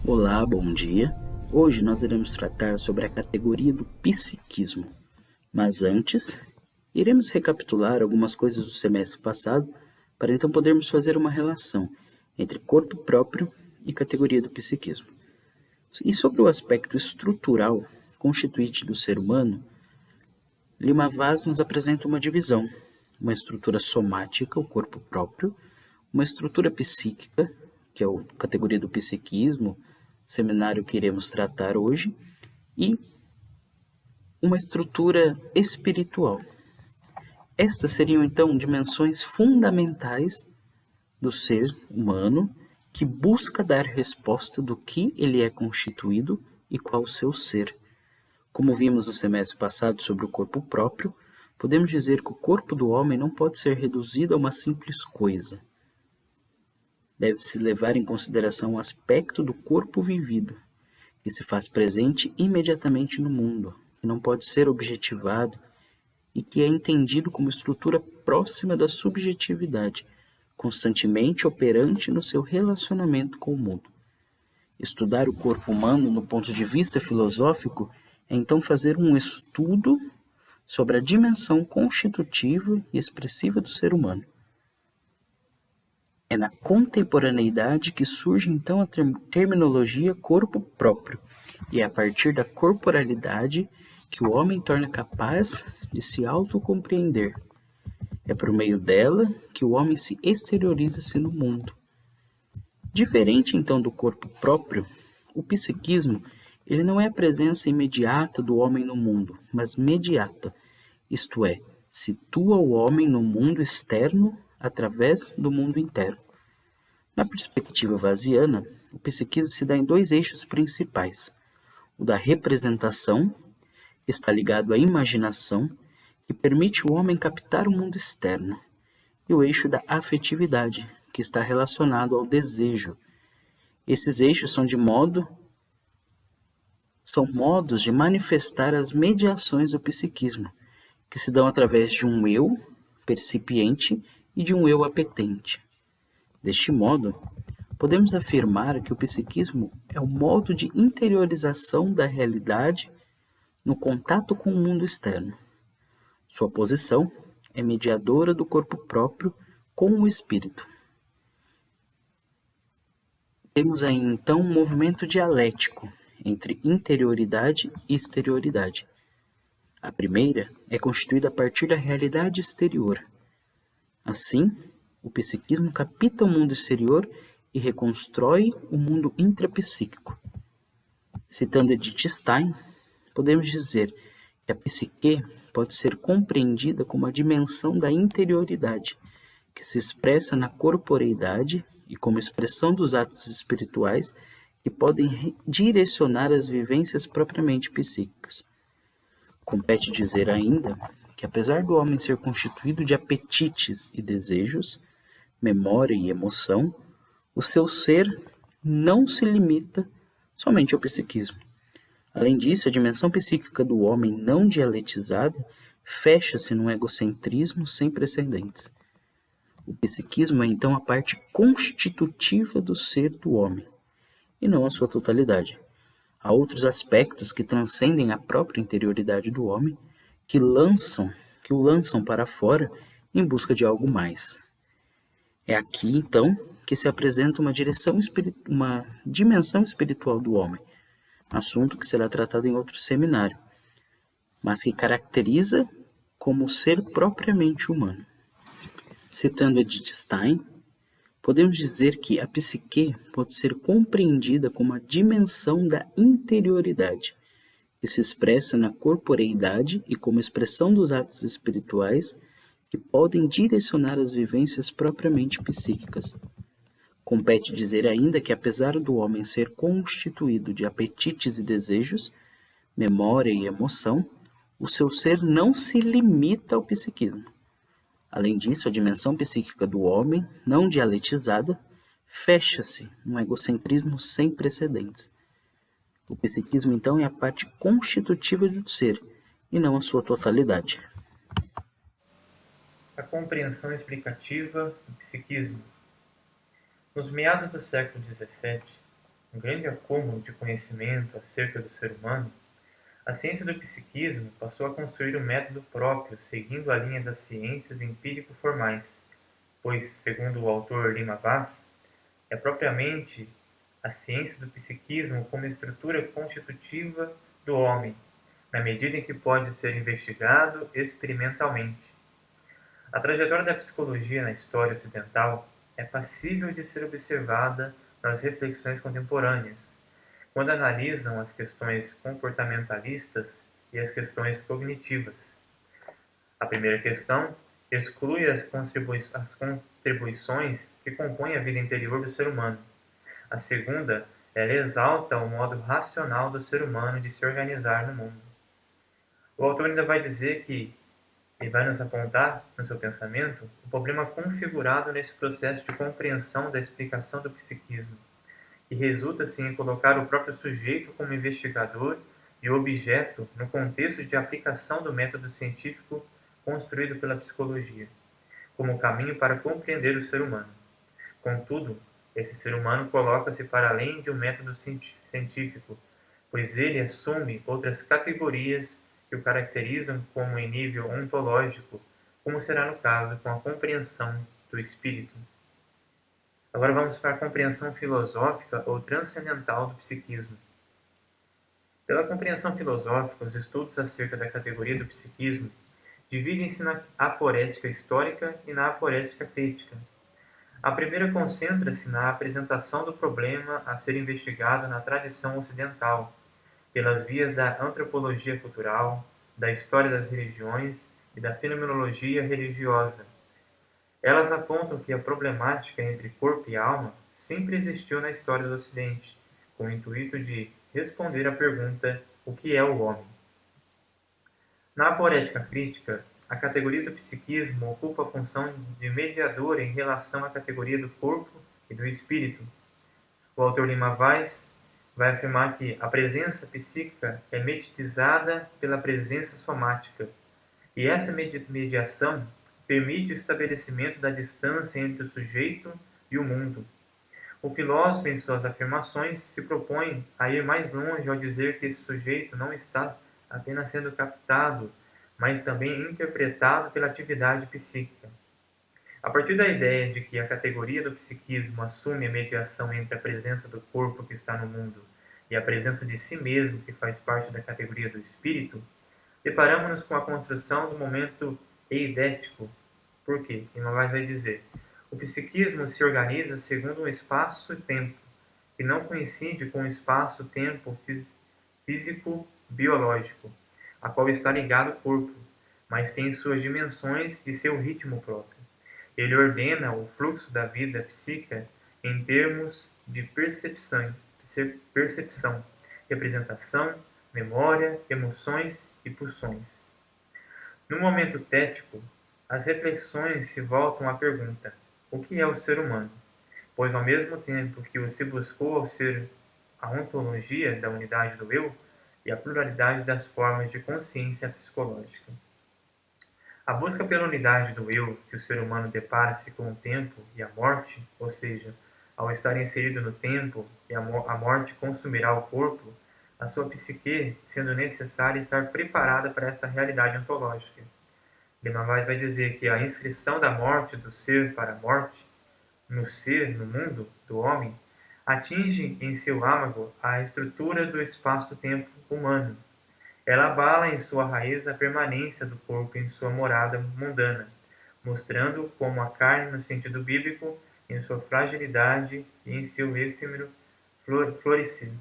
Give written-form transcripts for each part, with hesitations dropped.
Olá, bom dia. Hoje nós iremos tratar sobre a categoria do psiquismo. Mas antes, iremos recapitular algumas coisas do semestre passado para então podermos fazer uma relação entre corpo próprio e categoria do psiquismo. E sobre o aspecto estrutural constituinte do ser humano, Lima Vaz nos apresenta uma divisão, uma estrutura somática, o corpo próprio, uma estrutura psíquica, que é a categoria do psiquismo, seminário que iremos tratar hoje, e uma estrutura espiritual. Estas seriam então dimensões fundamentais do ser humano que busca dar resposta do que ele é constituído e qual o seu ser. Como vimos no semestre passado sobre o corpo próprio, podemos dizer que o corpo do homem não pode ser reduzido a uma simples coisa. Deve-se levar em consideração o aspecto do corpo vivido, que se faz presente imediatamente no mundo, que não pode ser objetivado e que é entendido como estrutura próxima da subjetividade, constantemente operante no seu relacionamento com o mundo. Estudar o corpo humano no ponto de vista filosófico é então fazer um estudo sobre a dimensão constitutiva e expressiva do ser humano. É na contemporaneidade que surge então a terminologia corpo próprio, e é a partir da corporalidade que o homem torna capaz de se autocompreender. É por meio dela que o homem se exterioriza-se no mundo. Diferente então do corpo próprio, o psiquismo ele não é a presença imediata do homem no mundo, mas mediata, isto é, situa o homem no mundo externo através do mundo interno. Na perspectiva vaziana, o psiquismo se dá em dois eixos principais. O da representação, que está ligado à imaginação, que permite o homem captar o mundo externo, e o eixo da afetividade, que está relacionado ao desejo. Esses eixos são modos de manifestar as mediações do psiquismo, que se dão através de um eu percipiente e de um eu apetente. Deste modo, podemos afirmar que o psiquismo é o modo de interiorização da realidade no contato com o mundo externo. Sua posição é mediadora do corpo próprio com o espírito. Temos aí então um movimento dialético entre interioridade e exterioridade. A primeira é constituída a partir da realidade exterior. Assim, o psiquismo capta o mundo exterior e reconstrói o mundo intrapsíquico. Citando Edith Stein, podemos dizer que a psique pode ser compreendida como a dimensão da interioridade, que se expressa na corporeidade e como expressão dos atos espirituais que podem direcionar as vivências propriamente psíquicas. Compete dizer ainda que, apesar do homem ser constituído de apetites e desejos, memória e emoção, o seu ser não se limita somente ao psiquismo. Além disso, a dimensão psíquica do homem não dialetizada fecha-se num egocentrismo sem precedentes. O psiquismo é então a parte constitutiva do ser do homem, e não a sua totalidade. Há outros aspectos que transcendem a própria interioridade do homem, que o lançam para fora em busca de algo mais. É aqui, então, que se apresenta uma dimensão espiritual do homem, assunto que será tratado em outro seminário, mas que caracteriza como o ser propriamente humano. Citando Edith Stein, podemos dizer que a psique pode ser compreendida como a dimensão da interioridade, que se expressa na corporeidade e como expressão dos atos espirituais que podem direcionar as vivências propriamente psíquicas. Compete dizer ainda que, apesar do homem ser constituído de apetites e desejos, memória e emoção, o seu ser não se limita ao psiquismo. Além disso, a dimensão psíquica do homem, não dialetizada, fecha-se num egocentrismo sem precedentes. O psiquismo, então, é a parte constitutiva do ser, e não a sua totalidade. A compreensão explicativa do psiquismo. Nos meados do século XVII, um grande acúmulo de conhecimento acerca do ser humano, a ciência do psiquismo passou a construir um método próprio, seguindo a linha das ciências empírico-formais, pois, segundo o autor Lima Vaz, é propriamente a ciência do psiquismo como estrutura constitutiva do homem, na medida em que pode ser investigado experimentalmente. A trajetória da psicologia na história ocidental é passível de ser observada nas reflexões contemporâneas, quando analisam as questões comportamentalistas e as questões cognitivas. A primeira questão exclui as contribuições que compõem a vida interior do ser humano. A segunda, ela exalta o modo racional do ser humano de se organizar no mundo. O autor ainda vai dizer que ele vai nos apontar, no seu pensamento, o problema configurado nesse processo de compreensão da explicação do psiquismo, que resulta, assim, em colocar o próprio sujeito como investigador e objeto no contexto de aplicação do método científico construído pela psicologia, como caminho para compreender o ser humano. Contudo, esse ser humano coloca-se para além de um método científico, pois ele assume outras categorias que o caracterizam como em nível ontológico, como será no caso com a compreensão do espírito. Agora vamos para a compreensão filosófica ou transcendental do psiquismo. Pela compreensão filosófica, os estudos acerca da categoria do psiquismo dividem-se na aporética histórica e na aporética crítica. A primeira concentra-se na apresentação do problema a ser investigado na tradição ocidental, pelas vias da antropologia cultural, da história das religiões e da fenomenologia religiosa. Elas apontam que a problemática entre corpo e alma sempre existiu na história do Ocidente, com o intuito de responder à pergunta: o que é o homem? Na aporética crítica, a categoria do psiquismo ocupa a função de mediadora em relação à categoria do corpo e do espírito. O autor Lima Vaz vai afirmar que a presença psíquica é mediatizada pela presença somática, e essa mediação permite o estabelecimento da distância entre o sujeito e o mundo. O filósofo, em suas afirmações, se propõe a ir mais longe ao dizer que esse sujeito não está apenas sendo captado, mas também interpretado pela atividade psíquica. A partir da ideia de que a categoria do psiquismo assume a mediação entre a presença do corpo que está no mundo e a presença de si mesmo que faz parte da categoria do espírito, deparamos-nos com a construção do momento eidético. Por quê? Guimarães vai dizer: o psiquismo se organiza segundo um espaço e tempo, que não coincide com o espaço-tempo físico-biológico, a qual está ligado ao corpo, mas tem suas dimensões e seu ritmo próprio. Ele ordena o fluxo da vida psíquica em termos de percepção, representação, memória, emoções e pulsões. No momento tético, as reflexões se voltam à pergunta: o que é o ser humano? Pois ao mesmo tempo que se buscou ao ser a ontologia da unidade do eu e a pluralidade das formas de consciência psicológica. A busca pela unidade do eu que o ser humano depara-se com o tempo e a morte, ou seja, ao estar inserido no tempo e a morte consumirá o corpo, a sua psique sendo necessária estar preparada para esta realidade ontológica. Guimarães vai dizer que a inscrição da morte do ser para a morte, no ser, no mundo do homem, atinge em seu âmago a estrutura do espaço-tempo humano. Ela abala em sua raiz a permanência do corpo em sua morada mundana, mostrando como a carne, no sentido bíblico, em sua fragilidade e em seu efêmero florescer.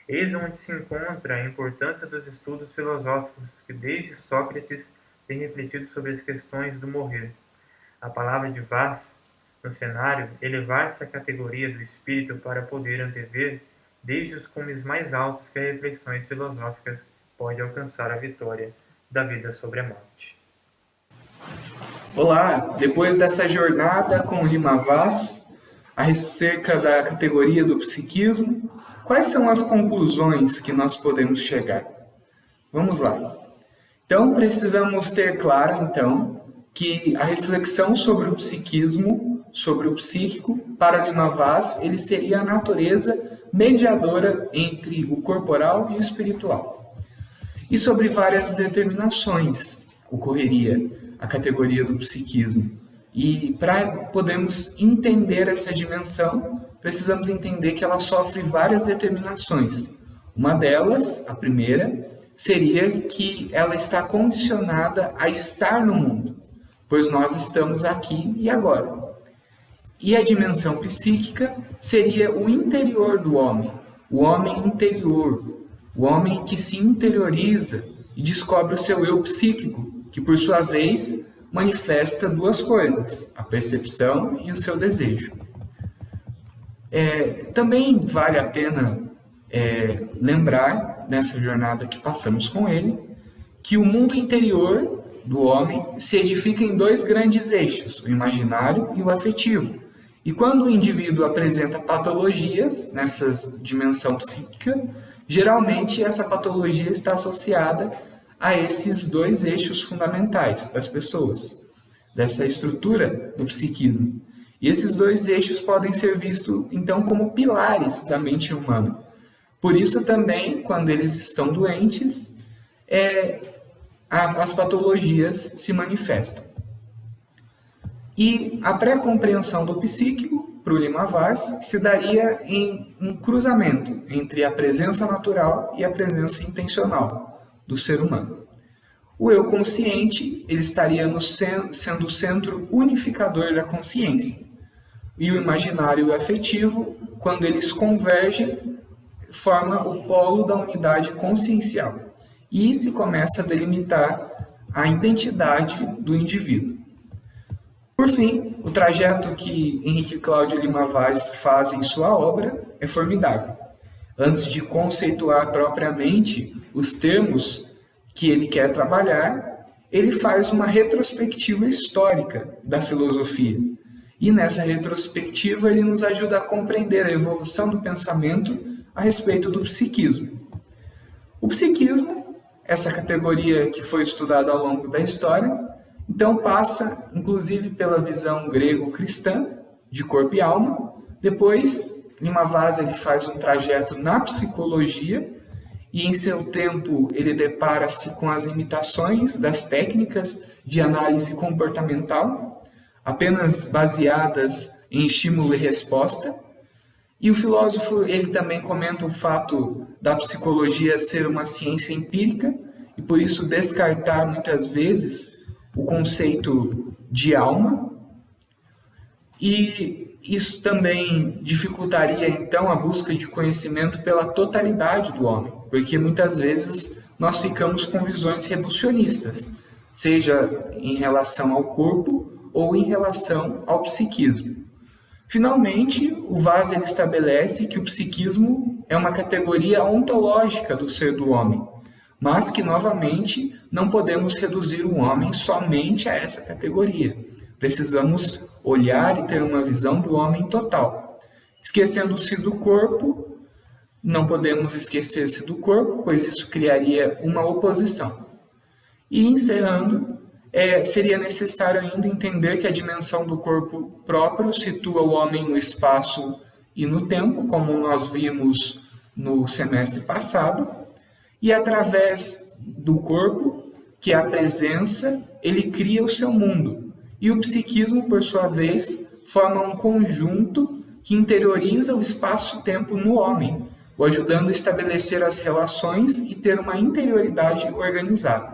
Eis onde se encontra a importância dos estudos filosóficos que desde Sócrates têm refletido sobre as questões do morrer. A palavra de Vaz, no cenário, elevar-se à categoria do espírito para poder antever desde os cumes mais altos que as reflexões filosóficas pode alcançar a vitória da vida sobre a morte. Olá, depois dessa jornada com Lima Vaz, acerca da categoria do psiquismo, quais são as conclusões que nós podemos chegar? Vamos lá. Então, precisamos ter claro, então, que a reflexão sobre o psiquismo, sobre o psíquico, para Lima Vaz, ele seria a natureza mediadora entre o corporal e o espiritual. E sobre várias determinações ocorreria a categoria do psiquismo. E para podermos entender essa dimensão, precisamos entender que ela sofre várias determinações. Uma delas, a primeira, seria que ela está condicionada a estar no mundo, pois nós estamos aqui e agora. E a dimensão psíquica seria o interior do homem, o homem interior, o homem que se interioriza e descobre o seu eu psíquico, que por sua vez manifesta duas coisas, a percepção e o seu desejo. Também vale a pena lembrar, nessa jornada que passamos com ele, que o mundo interior do homem se edifica em dois grandes eixos, o imaginário e o afetivo. E quando o indivíduo apresenta patologias nessa dimensão psíquica, geralmente essa patologia está associada a esses dois eixos fundamentais das pessoas, dessa estrutura do psiquismo. E esses dois eixos podem ser vistos, então, como pilares da mente humana. Por isso também, quando eles estão doentes, as patologias se manifestam. E a pré-compreensão do psíquico, para o Lima Vaz, se daria em um cruzamento entre a presença natural e a presença intencional do ser humano. O eu consciente, ele estaria sendo o centro unificador da consciência. E o imaginário e o afetivo, quando eles convergem, forma o polo da unidade consciencial. E se começa a delimitar a identidade do indivíduo. Por fim, o trajeto que Henrique Cláudio Lima Vaz faz em sua obra é formidável. Antes de conceituar propriamente os termos que ele quer trabalhar, ele faz uma retrospectiva histórica da filosofia. E nessa retrospectiva ele nos ajuda a compreender a evolução do pensamento a respeito do psiquismo. O psiquismo, essa categoria que foi estudada ao longo da história, então passa, inclusive, pela visão grego-cristã de corpo e alma. Depois, Lima Vaz ele faz um trajeto na psicologia e, em seu tempo, ele depara-se com as limitações das técnicas de análise comportamental, apenas baseadas em estímulo e resposta. E o filósofo ele também comenta o fato da psicologia ser uma ciência empírica e, por isso, descartar muitas vezes o conceito de alma, e isso também dificultaria, então, a busca de conhecimento pela totalidade do homem, porque muitas vezes nós ficamos com visões reducionistas, seja em relação ao corpo ou em relação ao psiquismo. Finalmente, o Vaz ele estabelece que o psiquismo é uma categoria ontológica do ser do homem, mas que, novamente, não podemos reduzir o homem somente a essa categoria. Precisamos olhar e ter uma visão do homem total. Esquecendo-se do corpo, não podemos esquecer-se do corpo, pois isso criaria uma oposição. E, encerrando, seria necessário ainda entender que a dimensão do corpo próprio situa o homem no espaço e no tempo, como nós vimos no semestre passado, e através do corpo, que é a presença, ele cria o seu mundo. E o psiquismo, por sua vez, forma um conjunto que interioriza o espaço-tempo no homem, o ajudando a estabelecer as relações e ter uma interioridade organizada.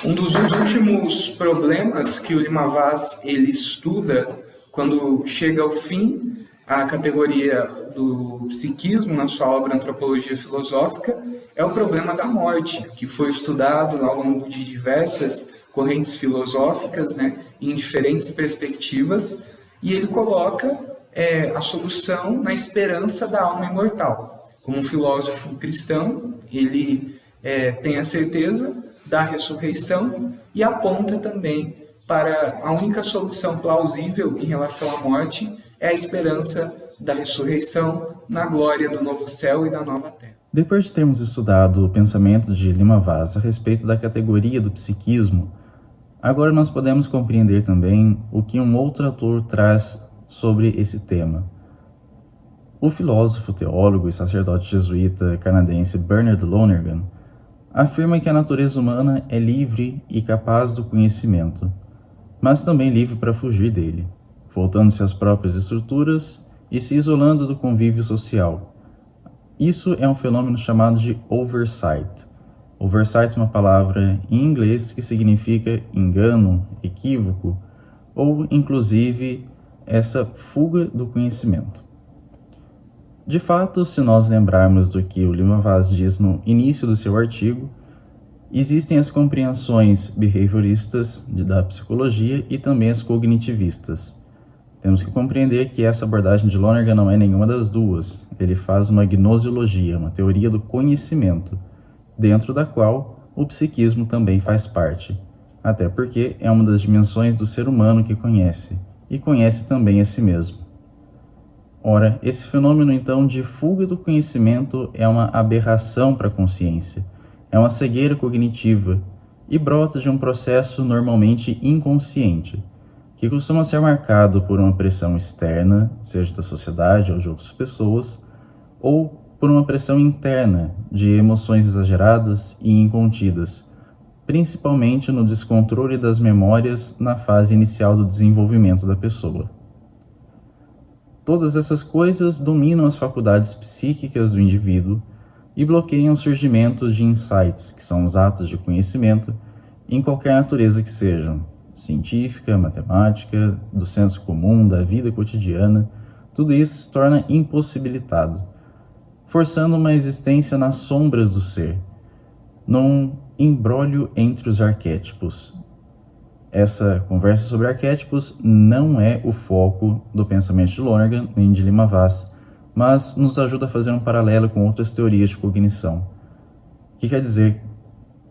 Um dos últimos problemas que o Lima Vaz ele estuda quando chega ao fim a categoria do psiquismo na sua obra Antropologia Filosófica é o problema da morte, que foi estudado ao longo de diversas correntes filosóficas, em diferentes perspectivas, e ele coloca a solução na esperança da alma imortal. Como um filósofo cristão, ele tem a certeza da ressurreição e aponta também para a única solução plausível em relação à morte é a esperança da ressurreição na glória do novo céu e da nova terra. Depois de termos estudado o pensamento de Lima Vaz a respeito da categoria do psiquismo, agora nós podemos compreender também o que um outro autor traz sobre esse tema. O filósofo, teólogo e sacerdote jesuíta canadense Bernard Lonergan afirma que a natureza humana é livre e capaz do conhecimento, mas também livre para fugir dele, voltando-se às próprias estruturas e se isolando do convívio social. Isso é um fenômeno chamado de oversight. Oversight é uma palavra em inglês que significa engano, equívoco, ou inclusive essa fuga do conhecimento. De fato, se nós lembrarmos do que o Lima Vaz diz no início do seu artigo, existem as compreensões behavioristas da psicologia e também as cognitivistas. Temos que compreender que essa abordagem de Lonergan não é nenhuma das duas. Ele faz uma gnosiologia, uma teoria do conhecimento, dentro da qual o psiquismo também faz parte, até porque é uma das dimensões do ser humano que conhece, e conhece também a si mesmo. Ora, esse fenômeno então de fuga do conhecimento é uma aberração para a consciência, é uma cegueira cognitiva e brota de um processo normalmente inconsciente, que costuma ser marcado por uma pressão externa, seja da sociedade ou de outras pessoas, ou por uma pressão interna de emoções exageradas e incontidas, principalmente no descontrole das memórias na fase inicial do desenvolvimento da pessoa. Todas essas coisas dominam as faculdades psíquicas do indivíduo e bloqueiam o surgimento de insights, que são os atos de conhecimento, em qualquer natureza que sejam, científica, matemática, do senso comum, da vida cotidiana. Tudo isso se torna impossibilitado, forçando uma existência nas sombras do ser, num imbróglio entre os arquétipos. Essa conversa sobre arquétipos não é o foco do pensamento de Lonergan nem de Lima Vaz, mas nos ajuda a fazer um paralelo com outras teorias de cognição, que quer dizer,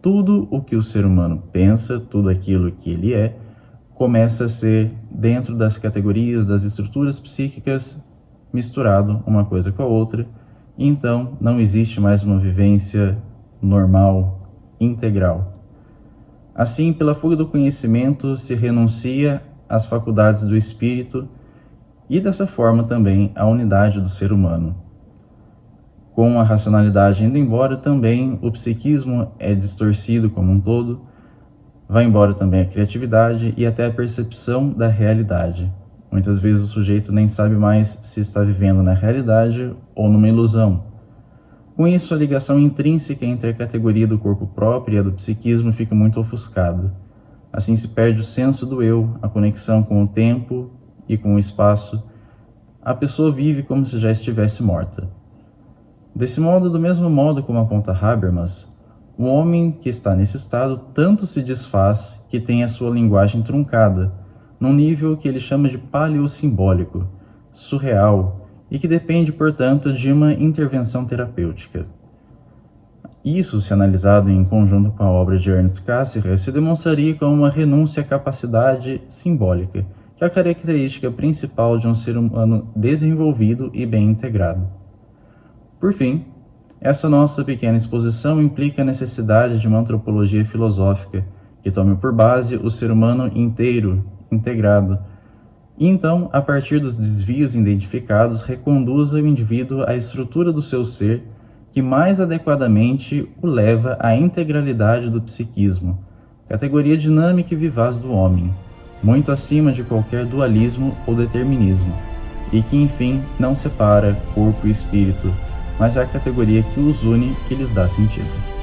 tudo o que o ser humano pensa, tudo aquilo que ele é, começa a ser dentro das categorias, das estruturas psíquicas, misturado uma coisa com a outra, e então não existe mais uma vivência normal, integral. Assim, pela fuga do conhecimento, se renuncia às faculdades do espírito e, dessa forma, também à unidade do ser humano. Com a racionalidade indo embora, também o psiquismo é distorcido como um todo, vai embora também a criatividade e até a percepção da realidade. Muitas vezes o sujeito nem sabe mais se está vivendo na realidade ou numa ilusão. Com isso, a ligação intrínseca entre a categoria do corpo próprio e a do psiquismo fica muito ofuscada. Assim se perde o senso do eu, a conexão com o tempo e com o espaço. A pessoa vive como se já estivesse morta. Desse modo, do mesmo modo como aponta Habermas, o homem que está nesse estado tanto se desfaz que tem a sua linguagem truncada, num nível que ele chama de paleossimbólico, surreal, e que depende, portanto, de uma intervenção terapêutica. Isso, se analisado em conjunto com a obra de Ernst Cassirer, se demonstraria como uma renúncia à capacidade simbólica, que é a característica principal de um ser humano desenvolvido e bem integrado. Por fim, essa nossa pequena exposição implica a necessidade de uma antropologia filosófica que tome por base o ser humano inteiro, integrado, e então, a partir dos desvios identificados, reconduza o indivíduo à estrutura do seu ser que mais adequadamente o leva à integralidade do psiquismo, categoria dinâmica e vivaz do homem, muito acima de qualquer dualismo ou determinismo, e que, enfim, não separa corpo e espírito, mas é a categoria que os une e lhes dá sentido.